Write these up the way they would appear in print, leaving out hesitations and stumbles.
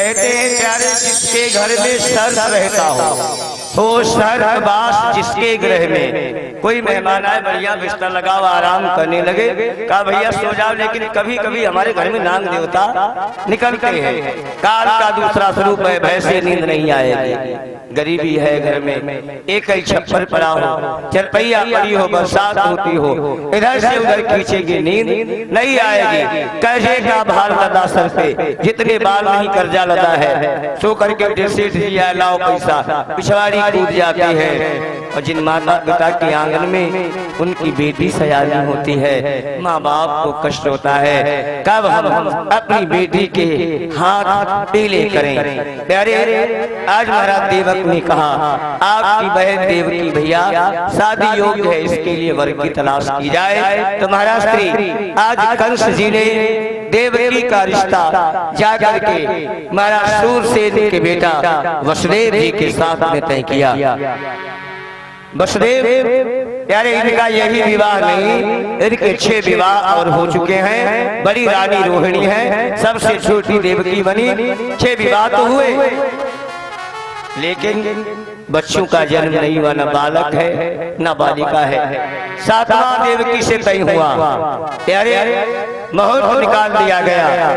कहते हैं प्यारे जिसके घर में सर्प रहता हो तो सर्पवास जिसके ग्रह में। कोई मेहमान आए, बढ़िया बिस्तर लगाओ, आराम करने लगे, कहा भैया सो जाओ, लेकिन कभी कभी हमारे घर में नाग देवता निकलते हैं। काल का दूसरा स्वरूप है, भय से नींद नहीं आएगी। गरीबी है घर में, एक ही छप्पर पड़ा हो, चरपैया पड़ी हो, बरसात होती हो, इधर से उधर खींचेगी, नींद नहीं आएगी। कर्जे का भार लदा सर पे, जितने बाल नहीं कर्जा लदा है, सो करके जैसे दिया लाओ पैसा, पिछवाड़ी कूद जाती है। और जिन माता पिता के आंगन में उनकी बेटी सयानी होती है, माँ बाप को कष्ट होता है, कब हम अपनी बेटी के हाथ पीले करें। प्यारे आज महाराज देवक ने कहा आपकी बहन देवकी भैया शादी योग्य है, इसके लिए वर की तलाश की जाए। तो महाराज श्री आज कंस जी ने देवकी का रिश्ता जाकर के महाराज सूरसेन के बेटा वसुदेव जी के साथ में तय किया। वसुदेव प्यारे इनका यही विवाह नहीं, इनके 6 विवाह और हो चुके हैं। बड़ी रानी रोहिणी है, सबसे छोटी देवकी बनी। 6 विवाह तो हुए, लेकिन बच्चों का जन्म नहीं हुआ, न बालक है न बालिका है। 7वां देवकी से तय हुआ, प्यारे मुहूर्त निकाल दिया गया।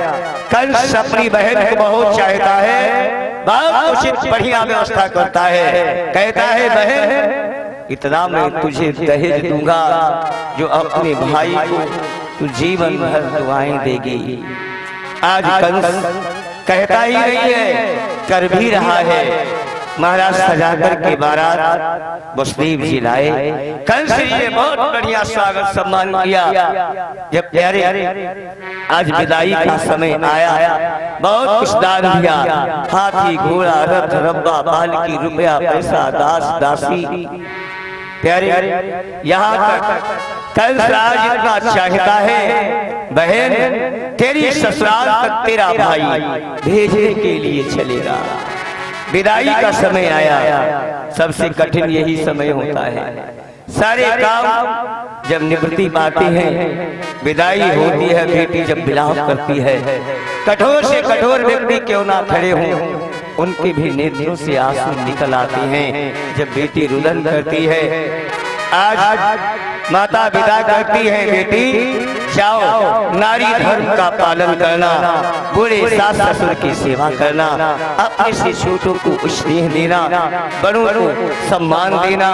कंस अपनी बहन को बहुत चाहता है, बहुत उचित बढ़िया व्यवस्था करता है, कहता है बहन इतना मैं तुझे दहेज दूंगा जो अपने भाई को तू जीवन भर दुआएं देगी। आज कंस कहता ही नहीं है, कर भी रहा है। महाराज सजाकर के बारात वसुदेव जी लाए। कंस जी ने बहुत बढ़िया स्वागत सम्मान किया। जब प्यारे आज विदाई का समय आया, बहुत कुछ दान दिया, हाथी घोड़ा रथ रब्बा पालकी रुपया पैसा दास दासी। प्यारे यहाँ तक कंस राज इतना चाहता है, बहन तेरी ससुराल तक तेरा भाई भेजने के लिए चलेगा। विदाई का समय आया, सबसे कठिन यही समय होता है। सारे काम जब निवृत्ति पाते हैं, विदाई होती है, बेटी जब विलाप करती है, कठोर से कठोर व्यक्ति क्यों ना खड़े हों, उनके भी नेत्रों से आंसू निकल आते हैं जब बेटी रुदन करती है। आज माता विदा करती है, बेटी जाओ नारी धर्म का पालन करना, बूढ़े सास ससुर की सेवा करना, अपने से छोटों को स्नेह देना, बड़ों को सम्मान देना।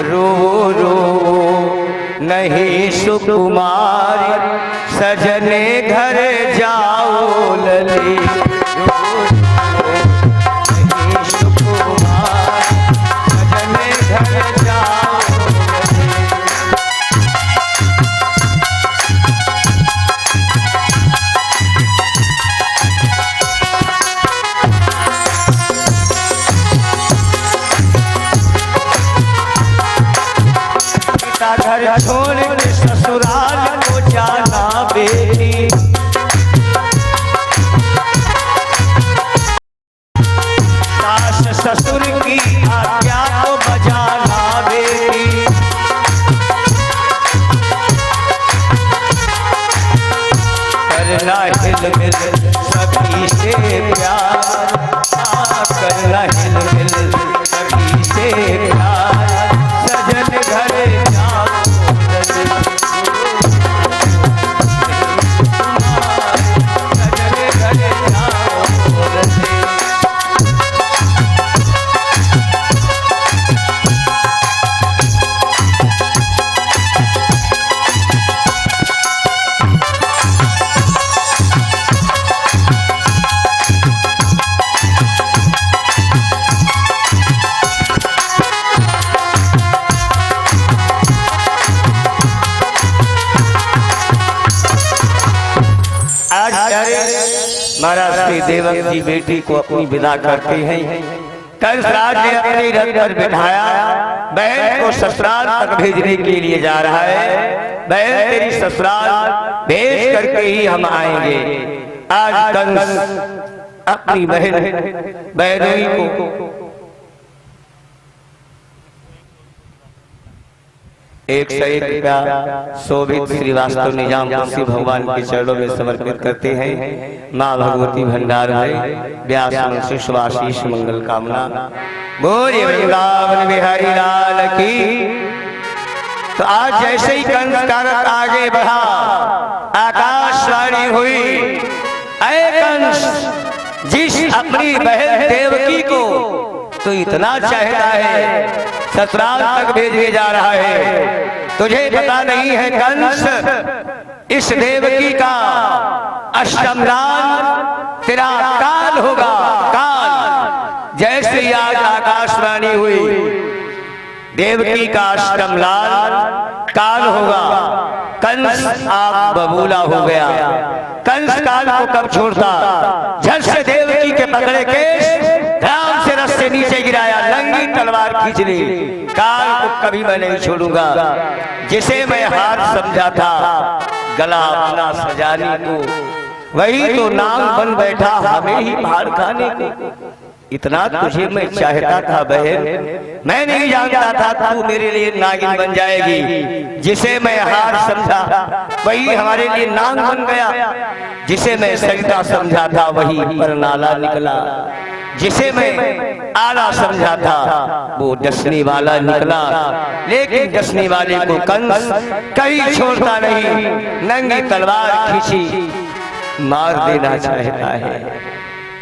रो रो नहीं सुकुमार सजने घर जाओ लली, घर छोड़ के ससुराल को जाना बेटी, सास ससुर की आज्ञा को बजाना बेटी। करना हिल मिल सभी से प्यार, करना हिल मिल सभी से प्यार, सजन घर महाराज श्री देवक जी बेटी को अपनी विदा करते हैं। कंस राज ने अपने रथ पर बिठाया, बहन को ससुराल तक भेजने के लिए जा रहा है। बहन तेरी ससुराल भेज करके ही हम आएंगे। आज कंस अपनी बहनोई को 1 से 1 रुपया शोभित श्रीवास्तव निजाम तुलसी भगवान के चरणों में समर्पित करते हैं। माँ भगवती भंडार है व्यास मुंशी शुभाशीष मंगल कामना। बोले वृंदावन बिहारी लाल की। तो आज जैसे ही कंस कारक आगे बढ़ा, आकाशवाणी हुई, ऐ कंस, जिस अपनी बहन देवकी को तो इतना चाहता है, ससुराल तक भेजे जा रहा है, तुझे पता नहीं है कंस, इस देवकी का अष्टमदान तेरा काल होगा, काल। जैसे ही आज आकाशवाणी हुई, देवकी का अष्टमलाल काल होगा, कंस आप बबूला हो गया। कंस काल को कब छोड़ता, झट से देवकी के पकड़े के ध्यान से रस से नीचे गिराया, नंगी तलवार खींच ली। काल को कभी मैं नहीं छोड़ूंगा, जिसे मैं हाथ समझा था गला अपना सजाने को, वही तो नाम बन बैठा हमें ही मार खाने को। इतना तुझे मैं चाहता था बहन, मैं नहीं जानता था तू मेरे लिए नागिन बन जाएगी। जिसे मैं हार समझा वही हमारे लिए नाग बन गया, जिसे मैं सजदा समझा था वही परनाला निकला, जिसे मैं आला समझा था वो डसने वाला निकला। लेकिन डसने वाले को कंस कहीं छोड़ता नहीं, नंगी तलवार खींची मार देना चाहता है।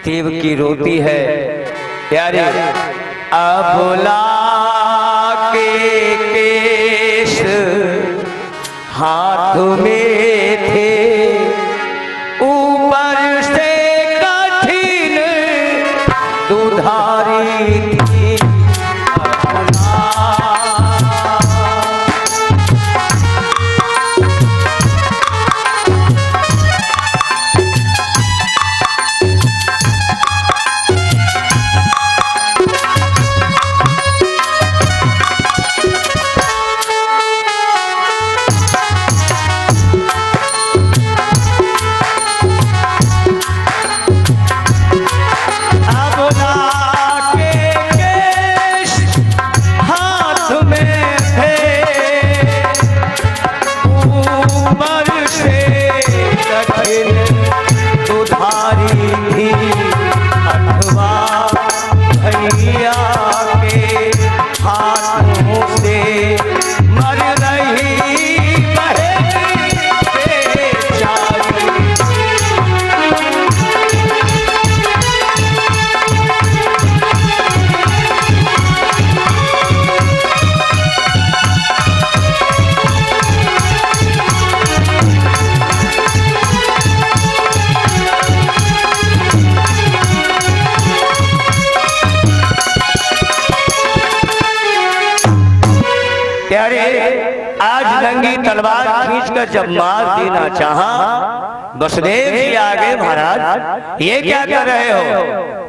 देवकी रोती है, प्यारे अबोला के केश हाथ में थे, ऊपर से कठिन दुधारी थी। आज नंगी तलवार खींचकर जब मार देना चाहा, वसुदेव जी आगे, महाराज ये क्या कर रहे हो?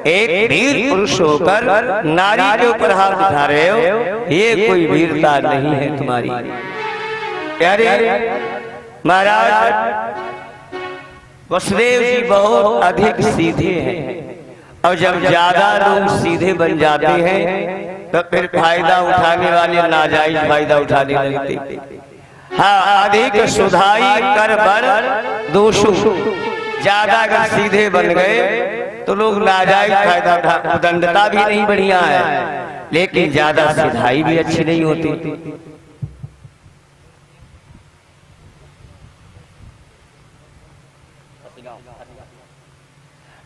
एक वीर पुरुष होकर नारी के ऊपर हाथ उठा रहे हो, ये कोई वीरता नहीं है तुम्हारी। प्यारे महाराज वसुदेव जी बहुत अधिक सीधे हैं, और जब ज्यादा लोग सीधे बन जाते हैं तो फिर फायदा उठाने वाले नाजायज फायदा उठाने लगते। हाँ, अधिक सुधाई कर बड़ दोषु, ज्यादा अगर सीधे बन गए तो लोग नाजायज फायदा उठा। दंडता भी नहीं बढ़िया है, लेकिन ज्यादा सिधाई भी अच्छी नहीं होती।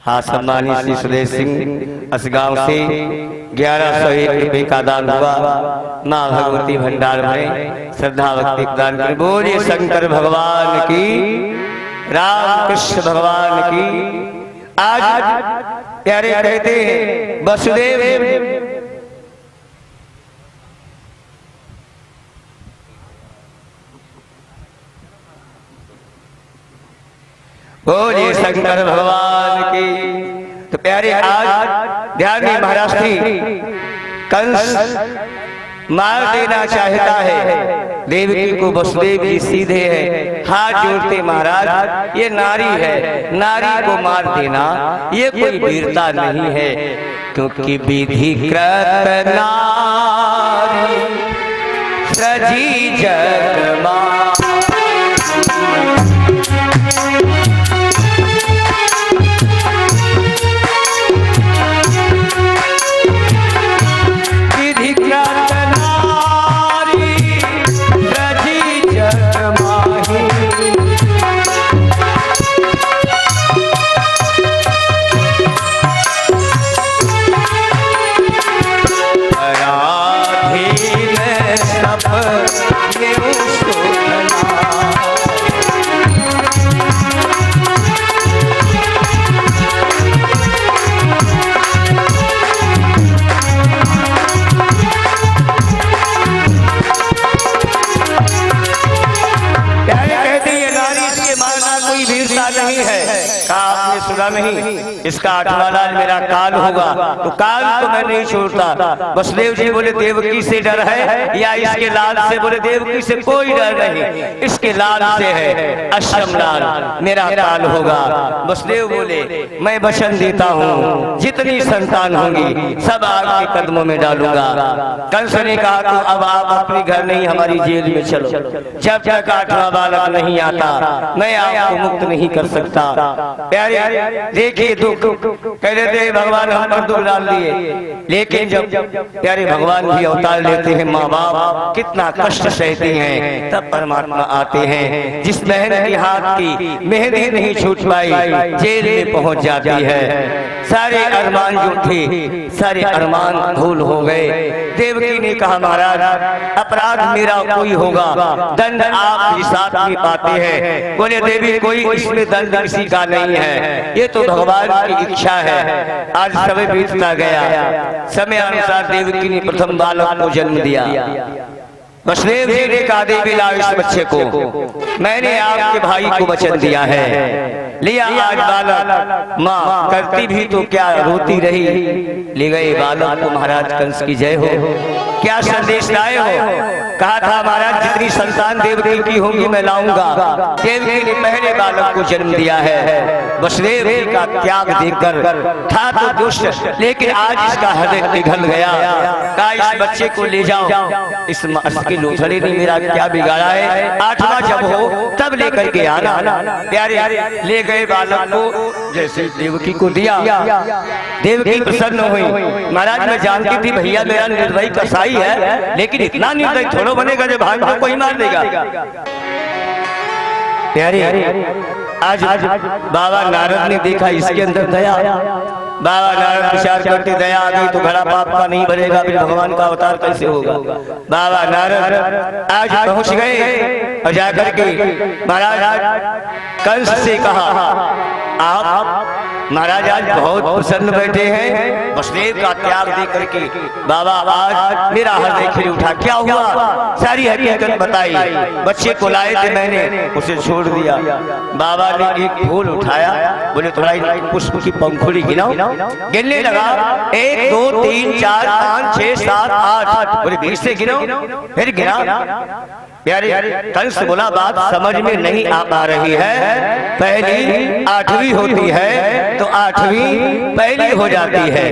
हाँ, सम्मानित श्री सुरेश सिंह असगांव से 1101 रुपये का दान हुआ। माँ भगवती भंडार में श्रद्धा भक्ति दान कर। बोलिए शंकर भगवान की, राम कृष्ण भगवान की। आज प्यारे कहते हैं वसुदेव बोलिए शंकर भगवान की। तो प्यारे आज ध्यान में महाराज कंस मार देना चाहता है देवकी को, वसुदेव जी सीधे है, हाथ जोड़ते महाराज ये नारी है, नारी को मार देना ये कोई वीरता नहीं है, क्योंकि विधिकृत नारी रजी जग माही। आपने सुना नहीं, इसका 8वां लाल मेरा काल होगा, तो काल तो मैं नहीं छोड़ता। वसुदेव जी बोले देवकी से डर है या इसके लाल से? बोले देवकी से कोई डर नहीं, इसके लाल से है, अश्वम लाल मेरा काल होगा। वसुदेव बोले मैं वचन देता हूँ जितनी संतान होंगी सब आपके कदमों में डालूंगा। कंस ने कहा तो अब आप अपने घर नहीं हमारी जेल में चलो, जब तक 8वां बालक नहीं आता मैं आपको मुक्त नहीं कर सकता। प्यारे देखिए दुख कह देते हैं भगवान हम पर दुख डाल दिए, लेकिन जब प्यारे भगवान भी अवतार लेते हैं, माँ बाप कितना कष्ट सहते हैं, तब परमात्मा आते हैं। जिस बहन के हाथ की मेहंदी नहीं छूट पाई जेल में पहुंच जाती है। सारे अरमान जो थे सारे अरमान धूल हो गए। देवकी ने कहा महाराज अपराध मेरा कोई होगा, दंड आप साथ में पाते हैं। बोले देवी कोई इसमें दंड किसी का नहीं है, ये तो भगवान की इच्छा है। आज समय बीतता गया, समय अनुसार देवकी ने प्रथम बालक को जन्म दिया। वसुदेव जी ने कहा देवी लाओ इस बच्चे को, मैंने आपके भाई को वचन दिया है। लिया आज बालक, माँ करती भी तो क्या रोती रही, ले गए बालक को। महाराज कंस की जय हो। क्या संदेश लाए हो? कहा था महाराज जितनी संतान देवकी की होंगी मैं लाऊंगा। देवकी ने पहले बालक को जन्म दिया है। वसुदेव जी का त्याग देखकर था तो दुष्ट, लेकिन आज इसका हृदय पिघल गया। कहा इस बच्चे को ले जाओ, इसके लोथड़े ने मेरा क्या बिगाड़ा है, 8वां जब हो तब लेकर के आना। प्यारे ले गए बालक को, जैसे देवकी को दिया, देवकी प्रसन्न हुई। महाराज मैं जानती थी भैया मेरा निर्दयी कसाई है, लेकिन इतना निर्दयी थोड़ा बनेगा जो भाई को कोई मार देगा। प्यारे आज बाबा नारद ने देखा इसके अंदर दया। बाबा नारद विचार करते दया आ गई तो घड़ा पाप का नहीं बनेगा, फिर भगवान का अवतार कैसे होगा। बाबा नारद आज पहुंच गए और जाकर के महाराज कंस से कहा आप महाराज आज बहुत प्रसन्न बैठे हैं, वसुदेव का त्याग दे करके बाबा आज मेरा हृदय खिल उठा। क्या हुआ सारी हकीकत बताई। बच्चे को लाए थे मैंने, उसे छोड़ दिया। बाबा ने एक फूल उठाया, बोले थोड़ा पुष्प की पंखुड़ी गिनाओ। गिनने लगा 1 2 3 4 5 6 7 8, बोले 20 से गिनो। फिर गिना। प्यारे कंस बोला बात समझ में नहीं आ पा रही है, पहली 8वीं होती है तो 8वीं पहली हो जाती है।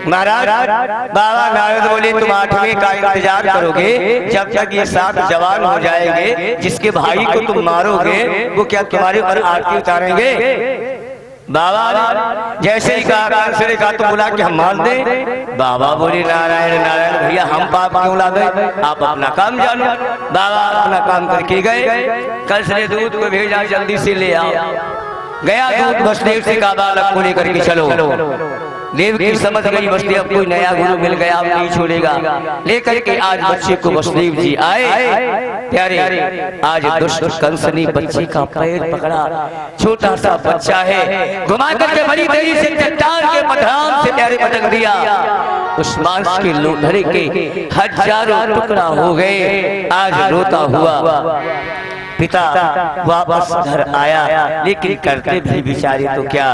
महाराज बाबा नारद बोले तुम 8वें का इंतजार करोगे जब तक ये 7 जवान हो जाएंगे, जिसके भाई को तुम मारोगे वो क्या तुम्हारे ऊपर आरती उतारेंगे? बाबा जैसे ही कहा तो बुला के हम मान दे। बाबा बोले नारायण नारायण भैया हम पाप क्यों ला गए, आप अपना काम जानो। बाबा अपना काम करके गए। कंस ने दूध को भेजा जल्दी से ले आओ। गया दूध, वसुदेव से कहा बालक को लेकर के चलो। देवकी समझ गई वसुदेव कोई नया गुरु मिल गया, अब नहीं छोड़ेगा। लेकर के आज बच्चे को वसुदेव जी आए। प्यारे आज दुष्ट कंस ने बच्चे का पैर पकड़ा, छोटा सा बच्चा है, घुमा करके बड़ी देरी से चट्टान के पथराम से प्यारे पटक दिया। उस मांस के लोथड़े के हजारों टुकड़ा हो गए। आज रोता हुआ पिता वापस घर आया, लेकिन करते भी बेचारे तो क्या,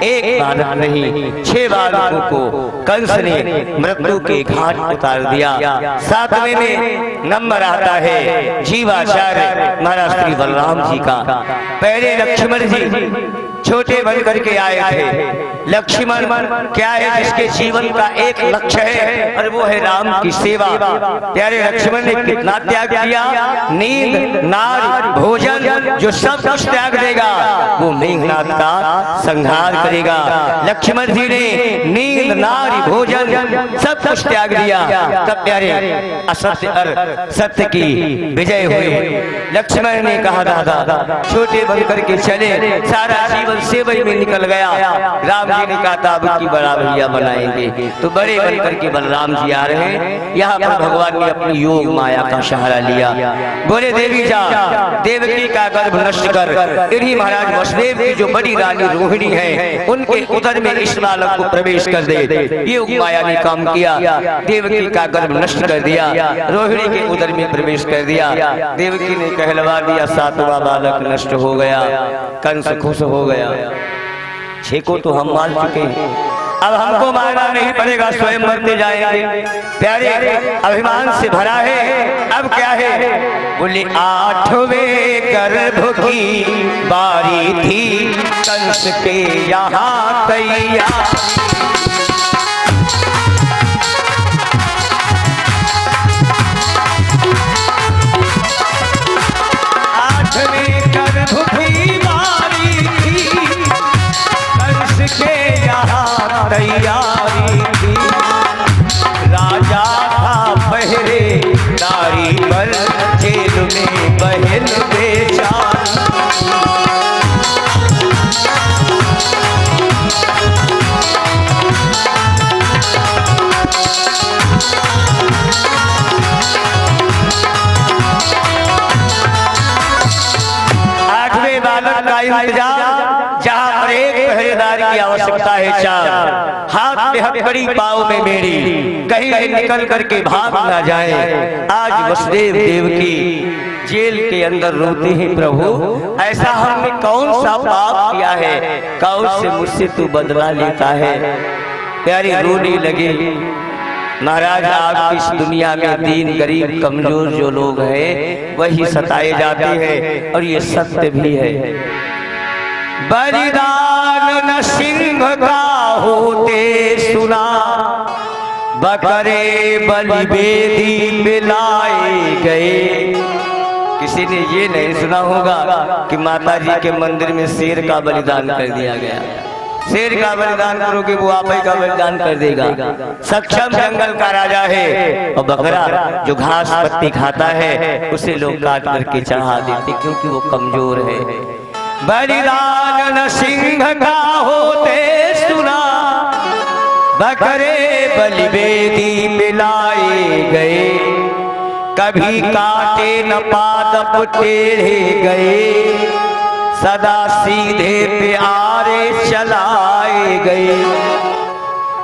एक बालक नहीं 6 बालकों को कंस ने मृत्यु के घाट उतार दिया। 7वें में नंबर आता है जीवाचार्य महाराज श्री बलराम जी का। पहले लक्ष्मण जी छोटे बन करके आए थे। लक्ष्मण क्या है जिसके जीवन का एक लक्ष्य है और वो है राम की सेवा। प्यारे लक्ष्मण ने कितना त्याग किया, नींद नार भोजन जो सब कुछ त्याग देगा वो मेघनाथ का संहार करेगा। लक्ष्मण जी ने नींद नारी भोजन सब कुछ त्याग दिया। तब प्यारे असत्य और सत्य की विजय हुई। लक्ष्मण ने कहा दादा छोटे बन करके चले, सारा जीवन सेवई में निकल गया। राम जी ने कहा ताब की बड़ा भैया बनाएंगे, तो बड़े बन करके बलराम जी आ रहे हैं। यहाँ पर भगवान ने अपनी योग माया का सहारा लिया। बोले देवी जा देवकी का गर्भ नष्ट कर। इन्हीं महाराज वसुदेव की जो बड़ी रानी रोहिणी है उनके उदर में इस बालक को प्रवेश कर दे। योग माया ने काम किया, देवकी का गर्भ नष्ट कर दिया, रोहिणी के उदर में प्रवेश कर दिया। देवकी ने कहलवा दिया, सातवां बालक नष्ट हो गया। कंस खुश हो गया, छह को तो हम मार चुके हैं, अब हमको मारना नहीं पड़ेगा, स्वयं मरते जाएंगे। प्यारे अभिमान से भरा है, अब क्या है? बोले 8वें गर्भ की बारी थी, कंस के यहाँ तैयार। 8वें गर्भ की बारी थी, कंस के यहाँ तैयारी थी। राजा था पहरेदारी पर, जेल में बहन बेचारी। आठवें बालक का इंतजार, जहाँ पर एक पहरेदारी की आवश्यकता है, चार हाथ में हथकड़ी पाँव में मेरी, कहीं निकल करके भाग ना जाए। आज वसुदेव देव की जेल के अंदर रोते हैं, प्रभु ऐसा हमने कौन सा पाप किया है, कौन से मुझसे तू बदला लेता है। प्यारी रोने लगे। महाराज आप इस दुनिया में दीन गरीब कमजोर जो लोग हैं वही सताए जाते हैं, और ये सत्य भी है। बलिदान न सिंह का होते सुना, बकरे बलि बेदी मिलाए गए। किसी ने ये नहीं सुना होगा कि माता जी के मंदिर में शेर का बलिदान कर दिया गया। शेर का बलिदान करोगे वो आप ही का बलिदान कर देगा। सक्षम जंगल का राजा है, और बकरा जो घास पत्ती खाता है उसे लोग काट करके चढ़ा देते क्योंकि वो कमजोर है। बलिदान न सिंह का होते सुना, बकरे बलि बेदी मिलाए गए। कभी काटे न पादप टेढ़े गए, सदा सीधे प्यारे चलाए गए।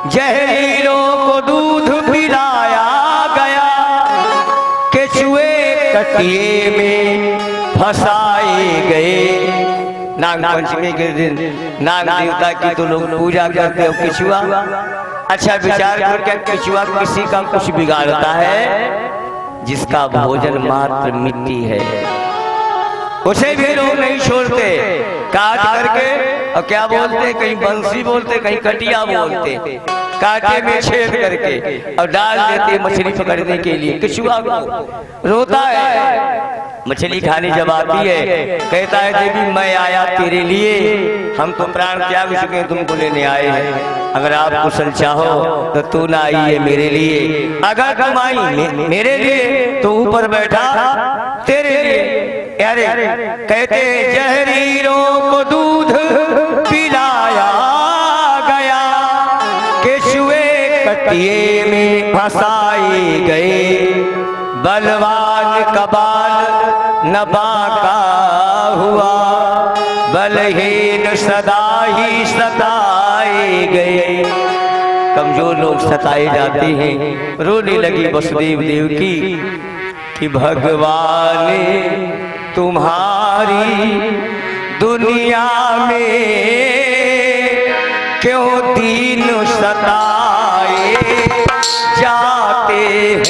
जहरीलों को दूध पिलाया गया, केचुए कटिए में फंसाए गए। नाग पंचमी के दिन नाग देवता की तो लोग पूजा करते हो, केचुआ। अच्छा विचार करके, केचुआ किसी का कुछ बिगाड़ता है? जिसका भोजन मात्र मिट्टी है उसे भी लोग नहीं छोड़ते, काट करके। और क्या बोलते, कहीं बंसी बोलते, कहीं कटिया बोलते, कांटे में छेद करके और डाल देते मछली पकड़ने के लिए। केचुआ रोता है, मछली खाने जब आती है कहता है देवी मैं आया तेरे लिए, हम तो प्राण त्याग चुके तुमको लेने आए हैं। अगर आप कुशल चाहो तो तू ना आई है मेरे लिए, अगर तुम आई मेरे लिए तो ऊपर बैठा तेरे लिए। अरे कहते जहरीलों को दूध पिलाया गया, केचुए कटिए में फंसाए गए। बलवान का बाल न बांका हुआ, बलहीन सदा ही सताए गए। कमजोर लोग सताए जाते हैं। रोने लगी वसुदेव देव की भगवान तुम्हारी दुनिया में क्यों दीन सताए जाते हैं।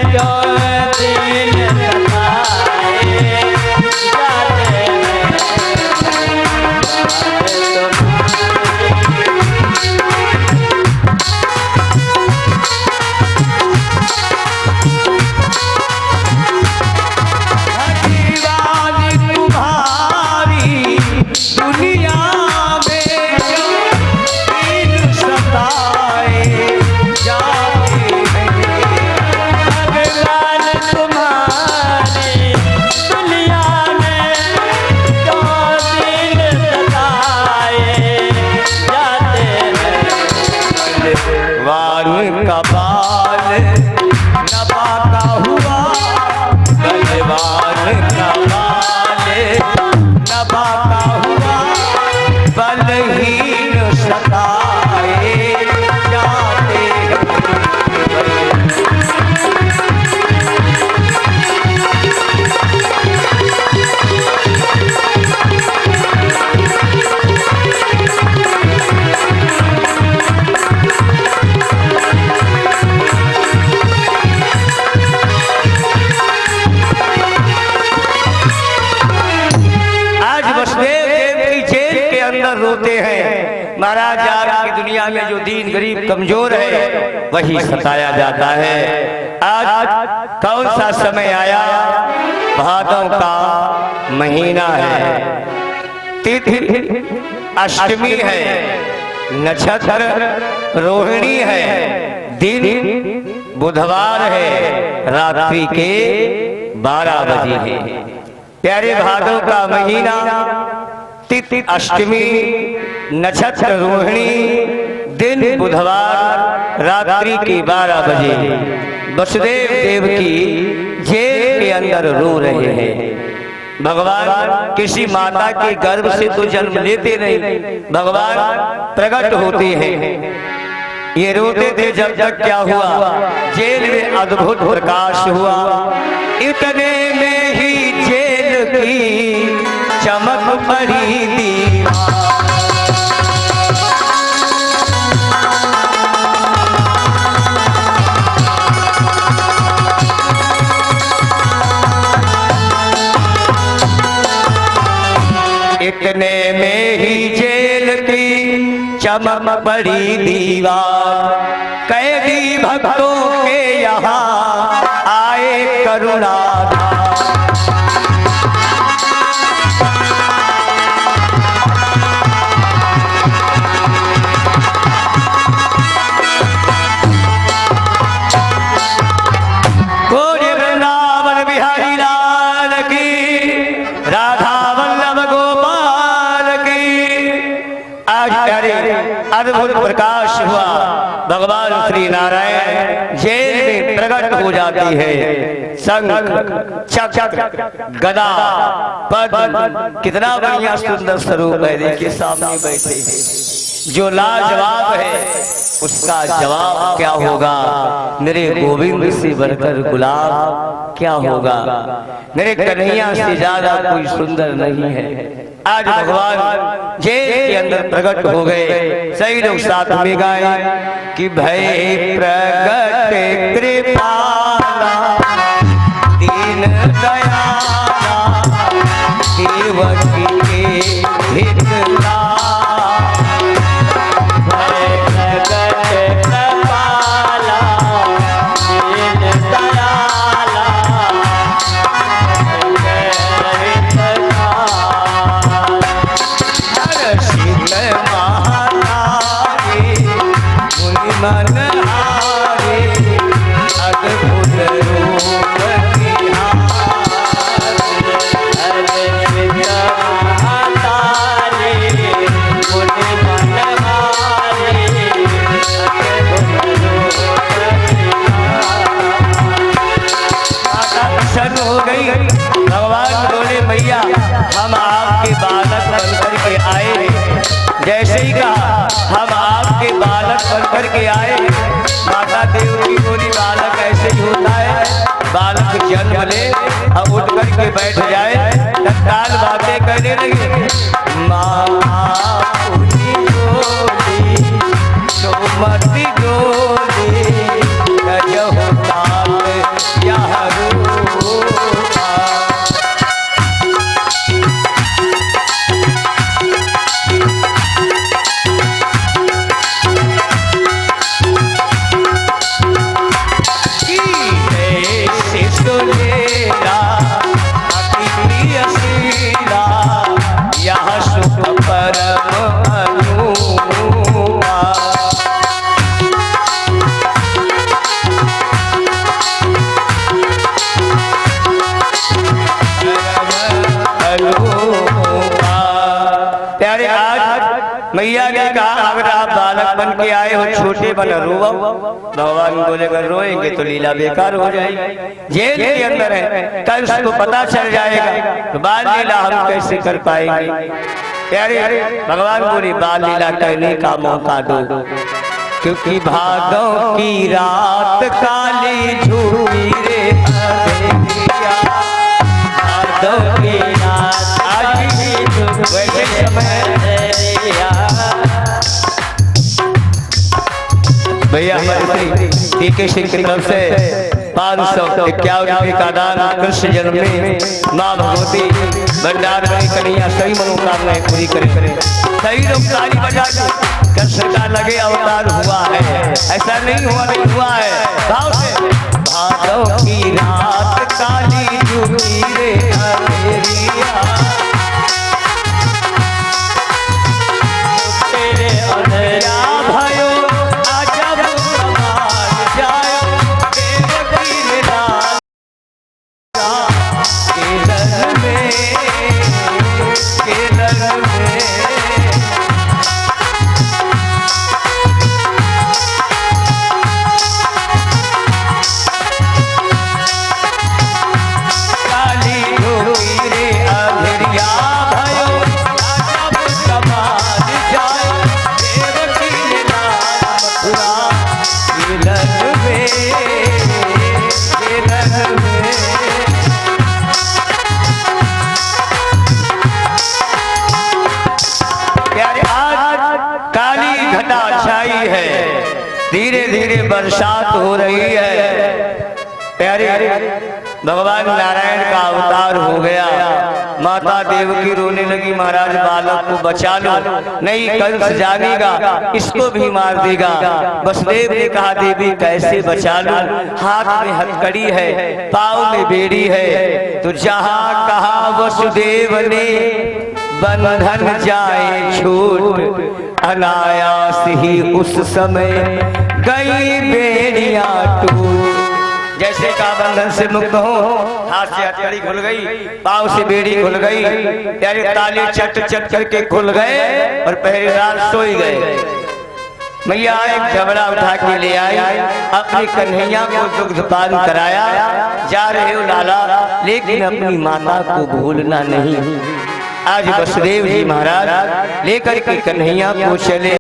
क्यों महाराज आज की दुनिया में जो दीन गरीब कमजोर है वही सताया जाता है। आज कौन सा समय आया? भादों का महीना है, तिथि अष्टमी है, नक्षत्र रोहिणी है, दिन बुधवार है, रात्रि के 12 बजे है। प्यारे भादों का महीना, तिथि अष्टमी, नक्षत्र रोहिणी, दिन बुधवार, रात्रि के 12 बजे वसुदेव देव की जेल के अंदर रो रहे हैं। भगवान किसी माता के गर्भ से तो जन्म लेते नहीं, भगवान प्रकट होते हैं। ये रोते थे जब तक क्या हुआ, जेल में अद्भुत प्रकाश हुआ। इतने में ही जेल की चमक पड़ी दीवार, इतने में ही जेल की चमक पड़ी दीवार। कैदी भक्तों के यहाँ आए करुणाधार, बोले वृंदावन बिहारी लाल की, राधा वल्लभ गोपाल की। आज प्यारे अद्भुत प्रकाश हुआ, भगवान श्री नारायण जेल में प्रकट हो जाती है। शंख चक्र गदा पद्म, कितना बढ़िया सुंदर स्वरूप है। देखिए सामने बैठे हैं, जो लाजवाब है उसका जवाब क्या होगा? मेरे गोविंद से बढ़कर गुलाब क्या होगा? मेरे कन्हैया से ज्यादा कोई सुंदर नहीं है। आज भगवान जेल के अंदर प्रकट हो गए। सही लोग साथ में गाए कि भय प्रगट कृपाला दीन दयाला देवकी के हितला, भय प्रगट कृपाला दीन दयाला मन हारे अद्भुत रूप हो गई। भगवान बोले मैया हम आपके बालक बनकर के आए हैं। जैसे ही कहा हम आपके बालक बनकर के आए। माता देवकी बोली बालक ऐसे ही होता है, बालक जन्म ले और उठ करके बैठ जाए, तत्काल बातें करने लगे। मती डोली मैया ने कहा अगर आप बालक बन के आए हो छोटे बन रोवा। भगवान बोले अगर रोएंगे तो लीला बेकार हो जाएगी। जेल के अंदर है, कल उसको पता चल जाएगा तो बाल लीला हम कैसे कर पाएंगे। प्यारे भगवान बोले बाल लीला करने का मौका दो, क्योंकि भादों की रात काली झूठी रे भादों की रात आज वैसे समय भैया हमारे टीके सिंह की तरफ से 551 का दान कृष्ण जन्म में माँ भगवती भंडार में कन्हैया सही मनोकामनाएं पूरी करे। सही लोग ताली बजा के कृष्ण का लगे अवतार हुआ है, ऐसा नहीं हुआ है। भाव से भादों की रात काली झूठी रे अंधेरिया, तेरे अंधेरा भयो अजब समाज जायो, देवकी रे लाल केलर में धीरे धीरे बरसात हो रही है। प्यारे भगवान नारायण का अवतार हो गया। माता देवकी रोने लगी, महाराज बालक को बचा लो, नहीं कंस जानेगा इसको भी मार देगा। वसुदेव ने कहा देवी कैसे बचा लो, हाथ में हथकड़ी है, पाँव में बेड़ी है। तो जहाँ कहा वसुदेव ने बंधन जाए छूट, अनायास ही उस समय गई बेड़ियां टूट। जैसे का बंधन से मुक्त हो, हाथ से हथकड़ी खुल गई, पाँव से बेड़ी खुल गई, प्यारे ताले चट चट करके खुल गए और पहरेदार सोई गए। मैया एक झबरा उठा के ले आई, अपनी कन्हैया को दुग्धपान कराया। जा रहे हो लाला, लेकिन अपनी माता को भूलना नहीं। आज वसुदेव जी महाराज लेकर के कन्हैया को चले।